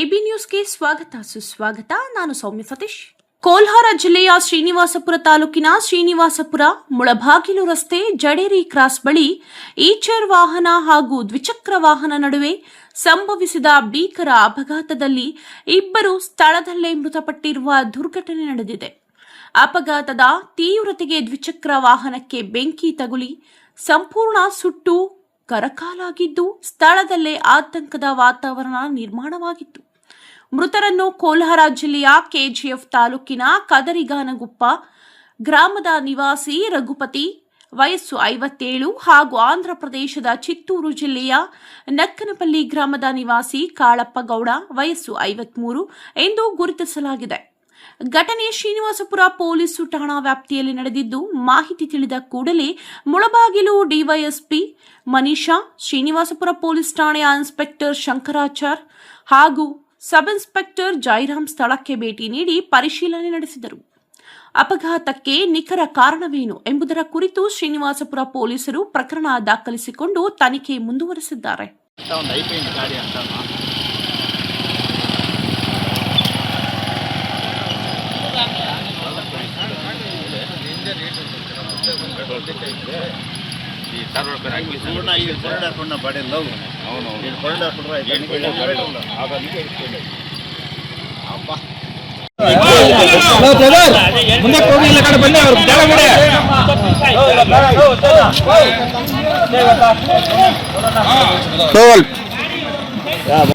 AB ನ್ಯೂಸ್ಗೆ ಸ್ವಾಗತ ಸುಸ್ವಾಗತ. ನಾನು ಸೌಮ್ಯ ಸತೀಶ್. ಕೋಲಾರ ಜಿಲ್ಲೆಯ ಶ್ರೀನಿವಾಸಪುರ ತಾಲೂಕಿನ ಶ್ರೀನಿವಾಸಪುರ ಮುಳಬಾಗಿಲು ರಸ್ತೆ ಜಡೇರಿ ಕ್ರಾಸ್ ಬಳಿ ಈಚರ್ ವಾಹನ ಹಾಗೂ ದ್ವಿಚಕ್ರ ವಾಹನ ನಡುವೆ ಸಂಭವಿಸಿದ ಭೀಕರ ಅಪಘಾತದಲ್ಲಿ ಇಬ್ಬರು ಸ್ಥಳದಲ್ಲೇ ಮೃತಪಟ್ಟಿರುವ ದುರ್ಘಟನೆ ನಡೆದಿದೆ. ಅಪಘಾತದ ತೀವ್ರತೆಗೆ ದ್ವಿಚಕ್ರ ವಾಹನಕ್ಕೆ ಬೆಂಕಿ ತಗುಲಿ ಸಂಪೂರ್ಣ ಸುಟ್ಟು ಕರಕಾಲಾಗಿದ್ದು ಸ್ಥಳದಲ್ಲೇ ಆತಂಕದ ವಾತಾವರಣ ನಿರ್ಮಾಣವಾಗಿತ್ತು. ಮೃತರನ್ನು ಕೋಲಾರ ಜಿಲ್ಲೆಯ ಕೆಜಿಎಫ್ ತಾಲೂಕಿನ ಕದರಿಗಾನಗುಪ್ಪ ಗ್ರಾಮದ ನಿವಾಸಿ ರಘುಪತಿ ವಯಸ್ಸು 57 ಹಾಗೂ ಆಂಧ್ರಪ್ರದೇಶದ ಚಿತ್ತೂರು ಜಿಲ್ಲೆಯ ನಕ್ಕನಪಲ್ಲಿ ಗ್ರಾಮದ ನಿವಾಸಿ ಕಾಳಪ್ಪ ಗೌಡ ವಯಸ್ಸು 53 ಎಂದು ಗುರುತಿಸಲಾಗಿದೆ. ಘಟನೆ ಶ್ರೀನಿವಾಸಪುರ ಪೊಲೀಸ್ ಠಾಣಾ ವ್ಯಾಪ್ತಿಯಲ್ಲಿ ನಡೆದಿದ್ದು, ಮಾಹಿತಿ ತಿಳಿದ ಕೂಡಲೇ ಮುಳಬಾಗಿಲು ಡಿವೈಎಸ್ಪಿ ಮನೀಷಾ, ಶ್ರೀನಿವಾಸಪುರ ಪೊಲೀಸ್ ಠಾಣೆಯ ಇನ್ಸ್ಪೆಕ್ಟರ್ ಶಂಕರಾಚಾರ್ ಹಾಗೂ ಸಬ್ ಇನ್ಸ್ಪೆಕ್ಟರ್ ಜೈರಾಮ್ ಸ್ಥಳಕ್ಕೆ ಭೇಟಿ ನೀಡಿ ಪರಿಶೀಲನೆ ನಡೆಸಿದರು. ಅಪಘಾತಕ್ಕೆ ನಿಖರ ಕಾರಣವೇನು ಎಂಬುದರ ಕುರಿತು ಶ್ರೀನಿವಾಸಪುರ ಪೊಲೀಸರು ಪ್ರಕರಣ ದಾಖಲಿಸಿಕೊಂಡು ತನಿಖೆ ಮುಂದುವರೆಸಿದ್ದಾರೆ. ಮುಂದೆ